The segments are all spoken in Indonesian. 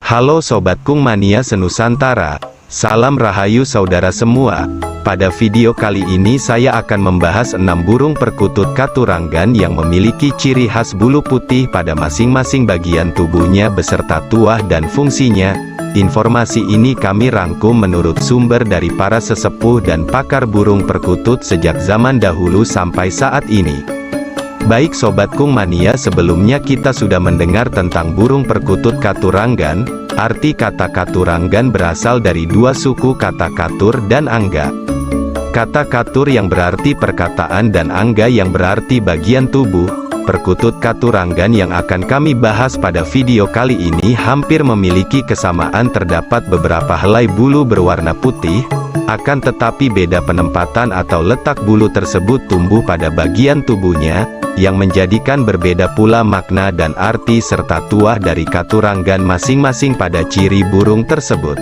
Halo Sobat Kung Mania Senusantara, salam rahayu saudara semua. Pada video kali ini saya akan membahas 6 burung perkutut Katuranggan yang memiliki ciri khas bulu putih pada masing-masing bagian tubuhnya beserta tuah dan fungsinya. Informasi ini kami rangkum menurut sumber dari para sesepuh dan pakar burung perkutut sejak zaman dahulu sampai saat ini. Baik Sobat Kung Mania, sebelumnya kita sudah mendengar tentang burung perkutut Katuranggan. Arti kata Katuranggan berasal dari dua suku kata katur dan angga. Kata katur yang berarti perkataan dan angga yang berarti bagian tubuh. Perkutut Katuranggan yang akan kami bahas pada video kali ini hampir memiliki kesamaan, terdapat beberapa helai bulu berwarna putih, akan tetapi beda penempatan atau letak bulu tersebut tumbuh pada bagian tubuhnya, yang menjadikan berbeda pula makna dan arti serta tuah dari Katuranggan masing-masing pada ciri burung tersebut.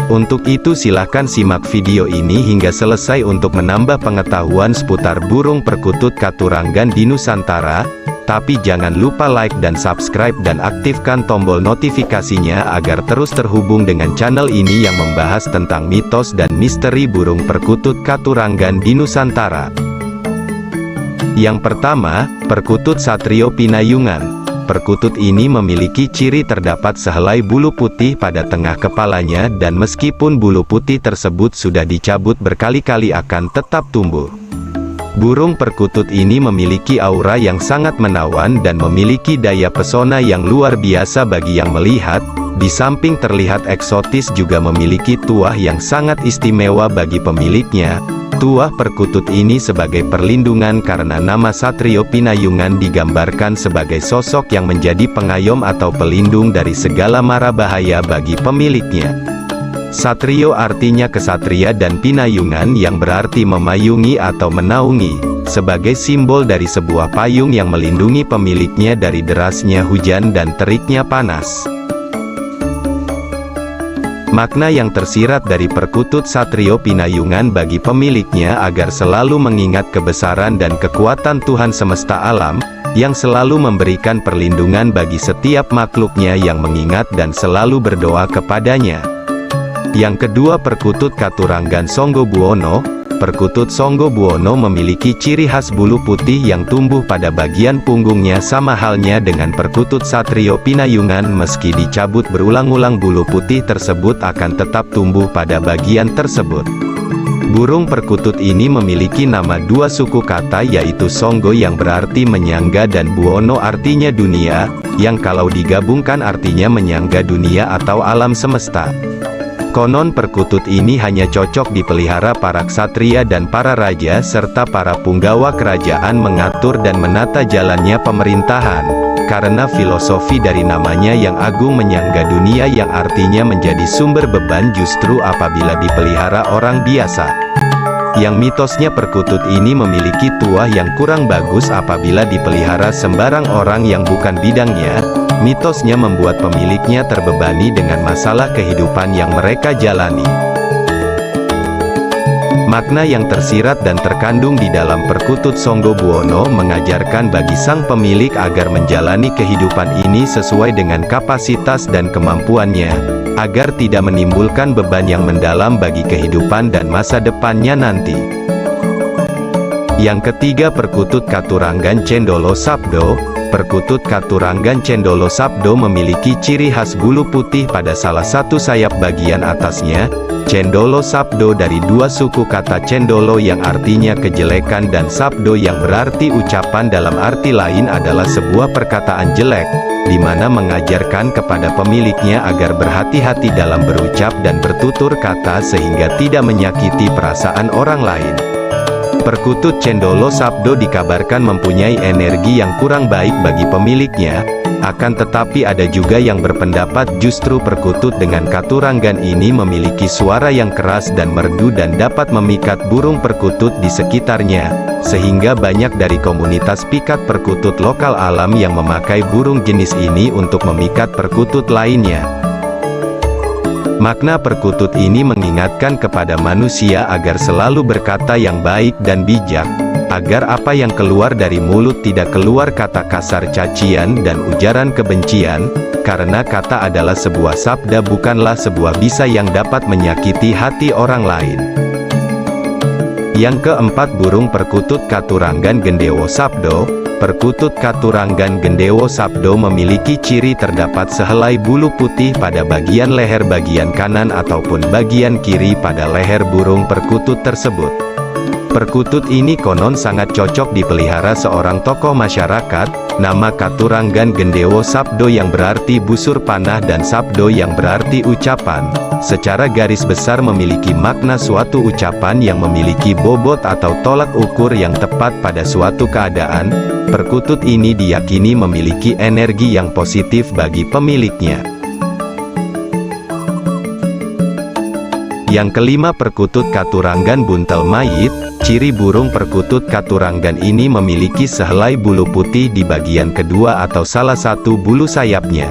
Untuk itu silahkan simak video ini hingga selesai untuk menambah pengetahuan seputar burung perkutut Katuranggan di Nusantara. Tapi jangan lupa like dan subscribe dan aktifkan tombol notifikasinya agar terus terhubung dengan channel ini yang membahas tentang mitos dan misteri burung perkutut Katuranggan di Nusantara. Yang pertama, perkutut Satrio Pinayungan. Perkutut ini memiliki ciri terdapat sehelai bulu putih pada tengah kepalanya, dan meskipun bulu putih tersebut sudah dicabut berkali-kali akan tetap tumbuh. Burung perkutut ini memiliki aura yang sangat menawan dan memiliki daya pesona yang luar biasa bagi yang melihat. Di samping terlihat eksotis, juga memiliki tuah yang sangat istimewa bagi pemiliknya. Tuah perkutut ini sebagai perlindungan karena nama Satrio Pinayungan digambarkan sebagai sosok yang menjadi pengayom atau pelindung dari segala mara bahaya bagi pemiliknya. Satrio artinya kesatria dan Pinayungan yang berarti memayungi atau menaungi, sebagai simbol dari sebuah payung yang melindungi pemiliknya dari derasnya hujan dan teriknya panas. Makna yang tersirat dari perkutut Satrio Pinayungan bagi pemiliknya agar selalu mengingat kebesaran dan kekuatan Tuhan semesta alam, yang selalu memberikan perlindungan bagi setiap makhluknya yang mengingat dan selalu berdoa kepadanya. Yang kedua, perkutut Katuranggan Songgobuwono. Perkutut Songgobuwono memiliki ciri khas bulu putih yang tumbuh pada bagian punggungnya, sama halnya dengan perkutut Satrio Pinayungan. Meski dicabut berulang-ulang, bulu putih tersebut akan tetap tumbuh pada bagian tersebut. Burung perkutut ini memiliki nama dua suku kata, yaitu Songgo yang berarti menyangga dan Buwono artinya dunia, yang kalau digabungkan artinya menyangga dunia atau alam semesta. Konon perkutut ini hanya cocok dipelihara para ksatria dan para raja serta para punggawa kerajaan mengatur dan menata jalannya pemerintahan, karena filosofi dari namanya yang agung menyangga dunia, yang artinya menjadi sumber beban justru apabila dipelihara orang biasa. Yang mitosnya perkutut ini memiliki tuah yang kurang bagus apabila dipelihara sembarang orang yang bukan bidangnya. Mitosnya membuat pemiliknya terbebani dengan masalah kehidupan yang mereka jalani. Makna yang tersirat dan terkandung di dalam perkutut Songgobuwono mengajarkan bagi sang pemilik agar menjalani kehidupan ini sesuai dengan kapasitas dan kemampuannya, agar tidak menimbulkan beban yang mendalam bagi kehidupan dan masa depannya nanti. Yang ketiga, perkutut Katuranggan Cendolo Sabdo. Perkutut Katuranggan Cendolo Sabdo memiliki ciri khas bulu putih pada salah satu sayap bagian atasnya. Cendolo Sabdo dari dua suku kata Cendolo yang artinya kejelekan dan Sabdo yang berarti ucapan. Dalam arti lain adalah sebuah perkataan jelek, di mana mengajarkan kepada pemiliknya agar berhati-hati dalam berucap dan bertutur kata sehingga tidak menyakiti perasaan orang lain. Perkutut Cendolo Sabdo dikabarkan mempunyai energi yang kurang baik bagi pemiliknya, akan tetapi ada juga yang berpendapat justru perkutut dengan Katuranggan ini memiliki suara yang keras dan merdu dan dapat memikat burung perkutut di sekitarnya, sehingga banyak dari komunitas pikat perkutut lokal alam yang memakai burung jenis ini untuk memikat perkutut lainnya. Makna perkutut ini mengingatkan kepada manusia agar selalu berkata yang baik dan bijak, agar apa yang keluar dari mulut tidak keluar kata kasar, cacian dan ujaran kebencian, karena kata adalah sebuah sabda, bukanlah sebuah bisa yang dapat menyakiti hati orang lain. Yang keempat, burung perkutut Katuranggan Gendewo Sabdo. Perkutut Katuranggan Gendewo Sabdo memiliki ciri terdapat sehelai bulu putih pada bagian leher bagian kanan ataupun bagian kiri pada leher burung perkutut tersebut. Perkutut ini konon sangat cocok dipelihara seorang tokoh masyarakat. Nama Katuranggan Gendewo Sabdo yang berarti busur panah dan Sabdo yang berarti ucapan, secara garis besar memiliki makna suatu ucapan yang memiliki bobot atau tolak ukur yang tepat pada suatu keadaan. Perkutut ini diyakini memiliki energi yang positif bagi pemiliknya. Yang kelima, perkutut Katuranggan Buntel Mayit. Ciri burung perkutut Katuranggan ini memiliki sehelai bulu putih di bagian kedua atau salah satu bulu sayapnya.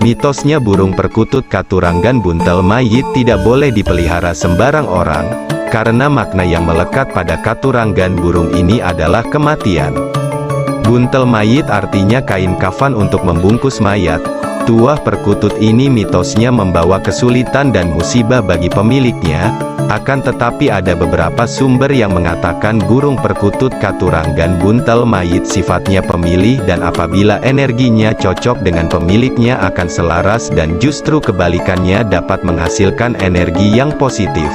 Mitosnya burung perkutut Katuranggan Buntel Mayit tidak boleh dipelihara sembarang orang, karena makna yang melekat pada Katuranggan burung ini adalah kematian. Buntel mayit artinya kain kafan untuk membungkus mayat. Tuah perkutut ini mitosnya membawa kesulitan dan musibah bagi pemiliknya. Akan tetapi ada beberapa sumber yang mengatakan burung perkutut Katuranggan Buntel Mayit sifatnya pemilih dan apabila energinya cocok dengan pemiliknya akan selaras dan justru kebalikannya dapat menghasilkan energi yang positif.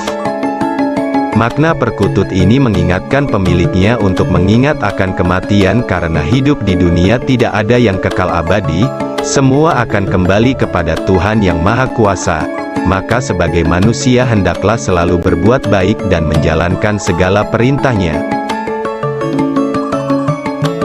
Makna perkutut ini mengingatkan pemiliknya untuk mengingat akan kematian karena hidup di dunia tidak ada yang kekal abadi, semua akan kembali kepada Tuhan Yang Maha Kuasa. Maka sebagai manusia hendaklah selalu berbuat baik dan menjalankan segala perintahnya.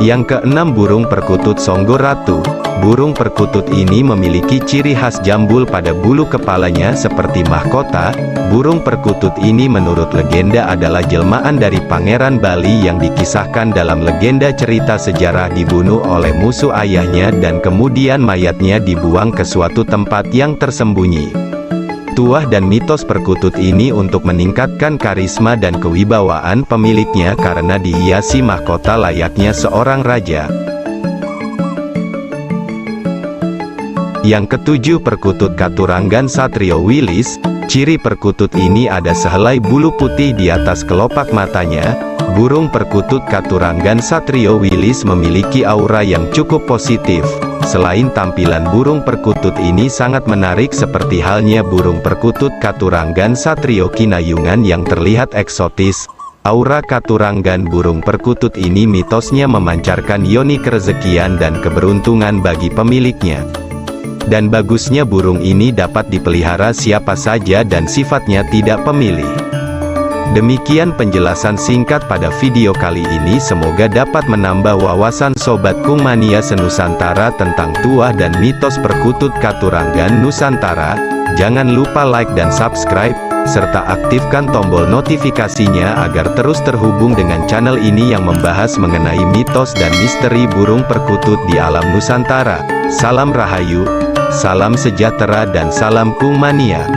Yang keenam, burung perkutut Songgo Ratu. Burung perkutut ini memiliki ciri khas jambul pada bulu kepalanya seperti mahkota. Burung perkutut ini menurut legenda adalah jelmaan dari Pangeran Bali yang dikisahkan dalam legenda cerita sejarah dibunuh oleh musuh ayahnya dan kemudian mayatnya dibuang ke suatu tempat yang tersembunyi. Tuah dan mitos perkutut ini untuk meningkatkan karisma dan kewibawaan pemiliknya karena dihiasi mahkota layaknya seorang raja. Yang ketujuh, perkutut Katuranggan Satrio Wilis. Ciri perkutut ini ada sehelai bulu putih di atas kelopak matanya. Burung perkutut Katuranggan Satrio Wilis memiliki aura yang cukup positif. Selain tampilan burung perkutut ini sangat menarik seperti halnya burung perkutut Katuranggan Satrio Kinayungan yang terlihat eksotis, aura Katuranggan burung perkutut ini mitosnya memancarkan yoni kerezekian dan keberuntungan bagi pemiliknya. Dan bagusnya burung ini dapat dipelihara siapa saja dan sifatnya tidak pemilih. Demikian penjelasan singkat pada video kali ini, semoga dapat menambah wawasan Sobat Kung Mania Senusantara tentang tuah dan mitos perkutut Katuranggan Nusantara. Jangan lupa like dan subscribe, serta aktifkan tombol notifikasinya agar terus terhubung dengan channel ini yang membahas mengenai mitos dan misteri burung perkutut di alam Nusantara. Salam Rahayu, salam sejahtera dan salam Kung Mania.